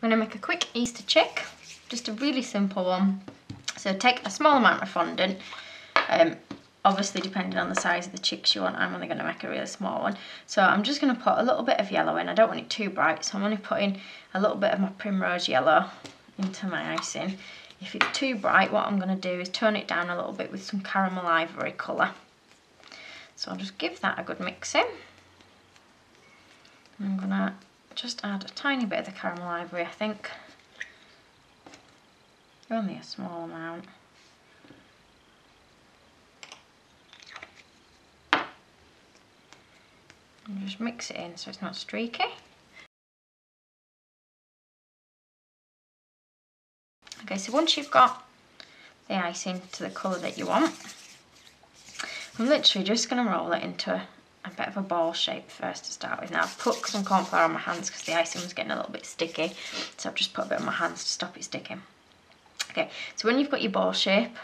I'm going to make a quick Easter chick, just a really simple one. So take a small amount of fondant, obviously depending on the size of the chicks you want. I'm only going to make a really small one. So I'm just going to put a little bit of yellow in. I don't want it too bright, so I'm only putting a little bit of my primrose yellow into my icing. If it's too bright, what I'm going to do is tone it down a little bit with some caramel ivory colour. So I'll just give that a good mix in. I'm going to just add a tiny bit of the caramel ivory, I think. Only a small amount. And just mix it in so it's not streaky. Okay, so once you've got the icing to the colour that you want, I'm literally just going to roll it into a bit of a ball shape first to start with. Now I've put some corn flour on my hands because the icing was getting a little bit sticky, so I've just put a bit on my hands to stop it sticking. Okay, so when you've got your ball shape,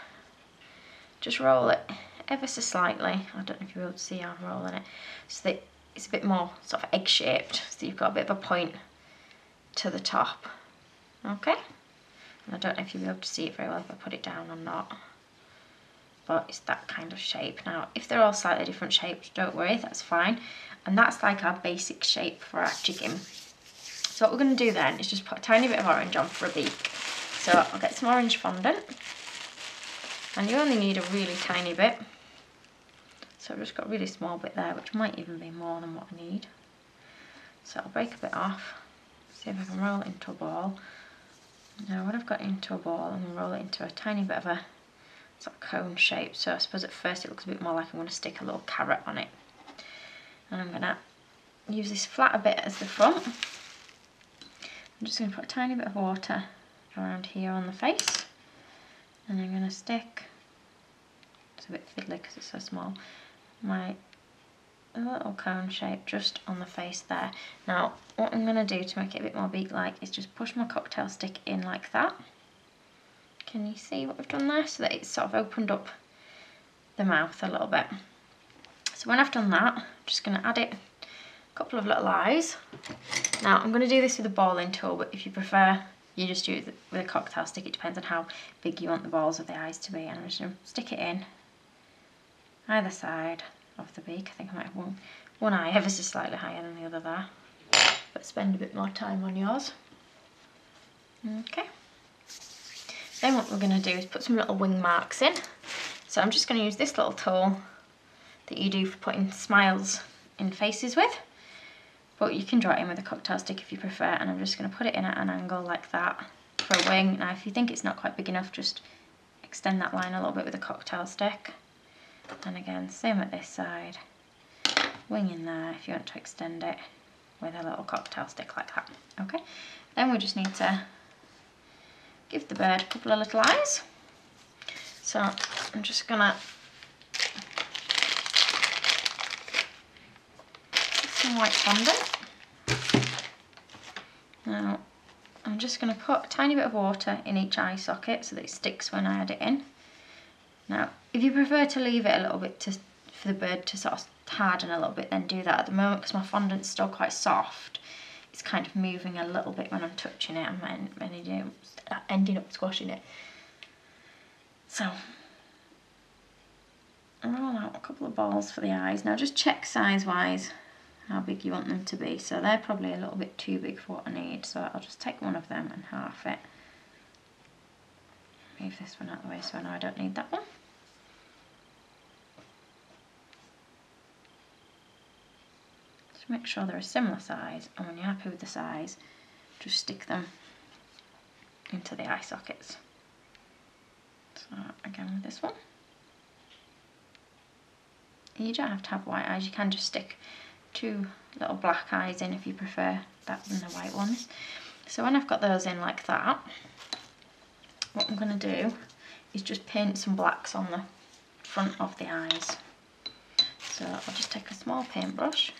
just roll it ever so slightly. I don't know if you'll be able to see how I'm rolling it, so that it's a bit more sort of egg shaped, so you've got a bit of a point to the top. Okay, and I don't know if you'll be able to see it very well if I put it down or not, but it's that kind of shape. Now if they're all slightly different shapes, don't worry, that's fine. And that's like our basic shape for our chicken. So what we're going to do then is just put a tiny bit of orange on for a beak. So I'll get some orange fondant, and you only need a really tiny bit. So I've just got a really small bit there, which might even be more than what I need. So I'll break a bit off, see if I can roll it into a ball. Now when I've got it into a ball, I'm going to roll it into a tiny bit of a sort of cone shape. So I suppose at first it looks a bit more like I'm going to stick a little carrot on it. And I'm going to use this flatter bit as the front. I'm just going to put a tiny bit of water around here on the face, and I'm going to stick, it's a bit fiddly because it's so small, my little cone shape just on the face there. Now what I'm going to do to make it a bit more beak-like is just push my cocktail stick in like that. Can you see what I've done there? So that it's sort of opened up the mouth a little bit. So when I've done that, I'm just going to add it a couple of little eyes. Now I'm going to do this with a balling tool, but if you prefer, you just do it with a cocktail stick. It depends on how big you want the balls of the eyes to be. And I'm just going to stick it in either side of the beak. I think I might have one eye ever so slightly higher than the other there, but spend a bit more time on yours. Okay. Then what we're going to do is put some little wing marks in. So I'm just going to use this little tool that you do for putting smiles in faces with, but you can draw it in with a cocktail stick if you prefer, and I'm just going to put it in at an angle like that for a wing. Now if you think it's not quite big enough, just extend that line a little bit with a cocktail stick. And again, same at this side, wing in there if you want to extend it with a little cocktail stick like that. Okay, then we just need to give the bird a couple of little eyes. So I'm just going to some white fondant. Now I'm just going to put a tiny bit of water in each eye socket so that it sticks when I add it in. Now if you prefer to leave it a little bit for the bird to sort of harden a little bit, then do that. At the moment, because my fondant's still quite soft, it's kind of moving a little bit when I'm touching it. I'm ending up squashing it. So I'll roll out a couple of balls for the eyes. Now just check size wise how big you want them to be. So they're probably a little bit too big for what I need, so I'll just take one of them and half it. Move this one out of the way so I know I don't need that one. Just make sure they're a similar size, and when you're happy with the size, just stick them into the eye sockets. So again with this one. You don't have to have white eyes, you can just stick 2 little black eyes in if you prefer that than the white ones. So when I've got those in like that, what I'm going to do is just paint some blacks on the front of the eyes. So I'll just take a small paintbrush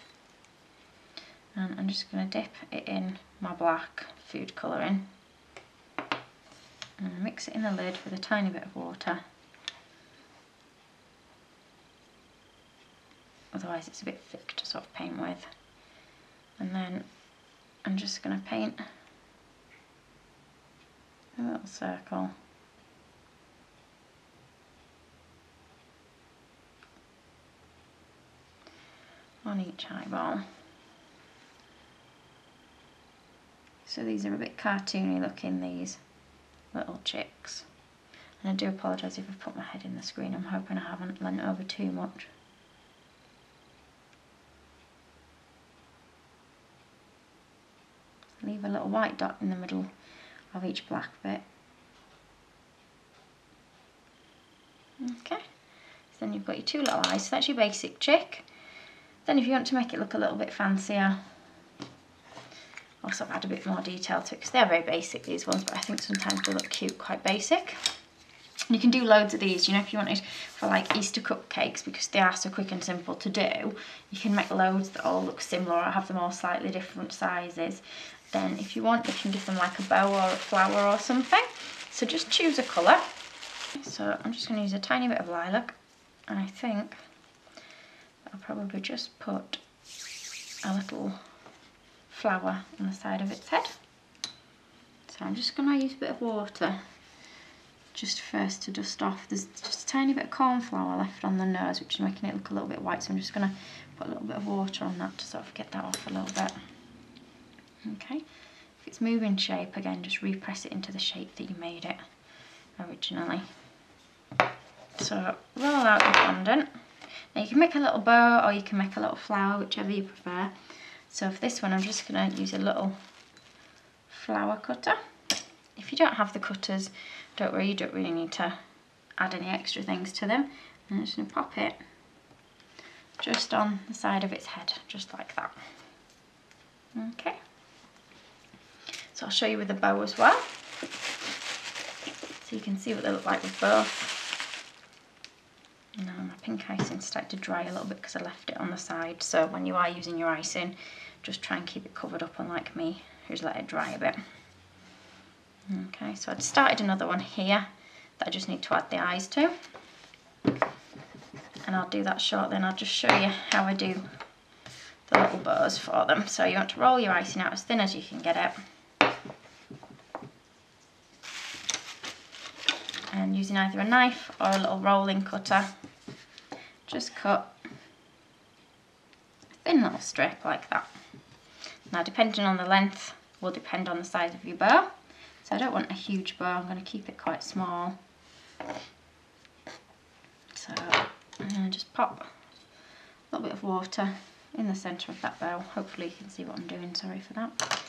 and I'm just going to dip it in my black food colouring and mix it in the lid with a tiny bit of water. Otherwise it's a bit thick to sort of paint with. And then I'm just going to paint a little circle. On each eyeball. So these are a bit cartoony looking, these little chicks. And I do apologise if I've put my head in the screen, I'm hoping I haven't leant over too much. Leave a little white dot in the middle of each black bit. Okay, so then you've got your two little eyes, so that's your basic chick. Then if you want to make it look a little bit fancier, also add a bit more detail to it, because they're very basic, these ones, but I think sometimes they look cute, quite basic. And you can do loads of these, you know, if you wanted for like Easter cupcakes, because they are so quick and simple to do, you can make loads that all look similar or have them all slightly different sizes. Then if you want, you can give them like a bow or a flower or something. So just choose a colour. So I'm just going to use a tiny bit of lilac, and I think I'll probably just put a little flower on the side of its head. So I'm just going to use a bit of water just first to dust off. There's just a tiny bit of cornflour left on the nose, which is making it look a little bit white, so I'm just going to put a little bit of water on that to sort of get that off a little bit. Okay, if it's moving shape, again, just repress it into the shape that you made it originally. So roll out your fondant. Now you can make a little bow or you can make a little flower, whichever you prefer. So for this one, I'm just going to use a little flower cutter. If you don't have the cutters, don't worry, you don't really need to add any extra things to them. I'm just going to pop it just on the side of its head, just like that. Okay. So I'll show you with the bow as well. So you can see what they look like with both. Now my pink icing started to dry a little bit because I left it on the side. So when you are using your icing, just try and keep it covered up, unlike me, who's let it dry a bit. Okay, so I'd started another one here that I just need to add the eyes to. And I'll do that shortly, and I'll just show you how I do the little bows for them. So you want to roll your icing out as thin as you can get it. And using either a knife or a little rolling cutter, just cut a thin little strip like that. Now depending on the length will depend on the size of your bow. So I don't want a huge bow, I'm going to keep it quite small. So I'm going to just pop a little bit of water in the centre of that bow. Hopefully you can see what I'm doing, sorry for that.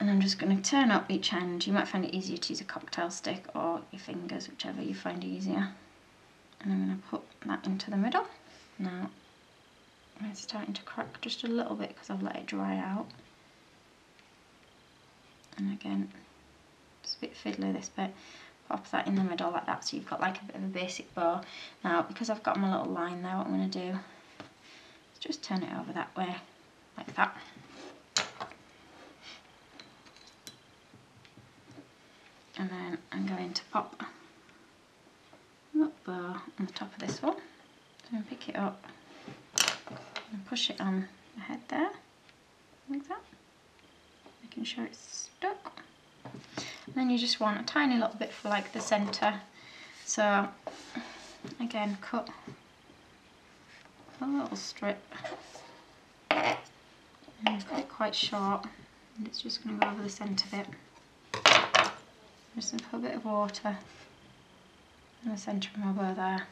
And I'm just going to turn up each end. You might find it easier to use a cocktail stick or your fingers, whichever you find easier. And I'm going to put that into the middle. Now it's starting to crack just a little bit because I've let it dry out. And again, it's a bit fiddly this bit. Pop that in the middle like that, so you've got like a bit of a basic bow. Now because I've got my little line there, what I'm going to do is just turn it over that way, like that. And then I'm going to pop a little bow on the top of this one. So I'm going to pick it up and push it on the head there, like that. Making sure it's stuck. And then you just want a tiny little bit for like the centre. So again, cut a little strip and cut it quite short, and it's just going to go over the centre bit. Just going to put a bit of water in the centre of my bow there.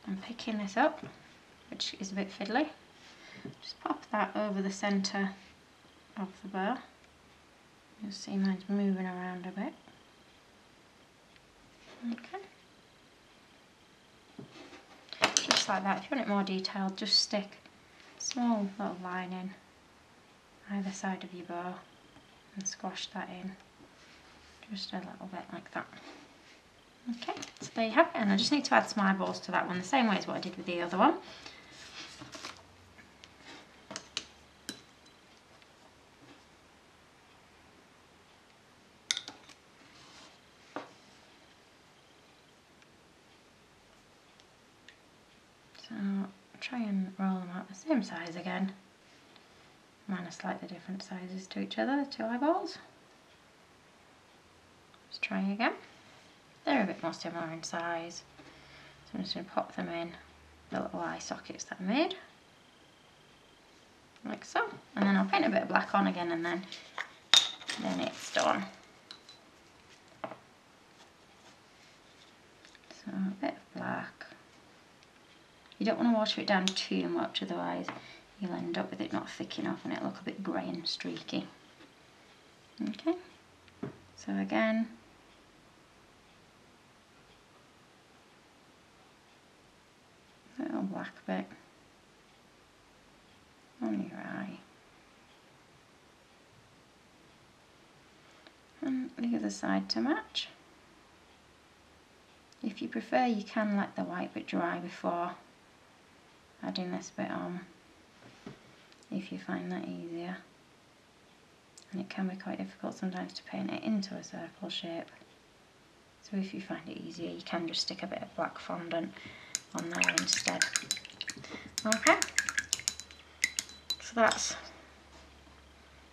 I'm picking this up, which is a bit fiddly. Just pop that over the centre of the bow. You'll see mine's moving around a bit. Okay. Just like that. If you want it more detailed, just stick a small little line in either side of your bow and squash that in. Just a little bit like that. Okay, so there you have it, and I just need to add some eyeballs to that one the same way as what I did with the other one. So try and roll them out the same size again. Mine are slightly different sizes to each other, the two eyeballs. Let's try again. They're a bit more similar in size. So I'm just going to pop them in the little eye sockets that I made. Like so. And then I'll paint a bit of black on again and then it's done. So a bit of black. You don't want to water it down too much, otherwise you'll end up with it not thick enough and it'll look a bit grey and streaky. Okay, so again, a little black bit on your eye. And the other side to match. If you prefer, you can let the white bit dry before adding this bit on, if you find that easier. And it can be quite difficult sometimes to paint it into a circle shape. So if you find it easier, you can just stick a bit of black fondant on there instead. Okay, so that's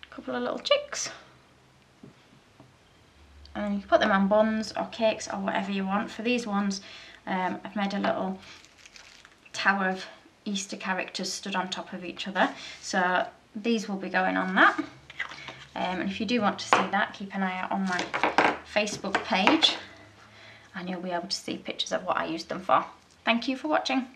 a couple of little chicks. And you can put them on buns or cakes or whatever you want. For these ones, I've made a little tower of Easter characters stood on top of each other. So these will be going on that. And if you do want to see that, keep an eye out on my Facebook page and you'll be able to see pictures of what I used them for. Thank you for watching.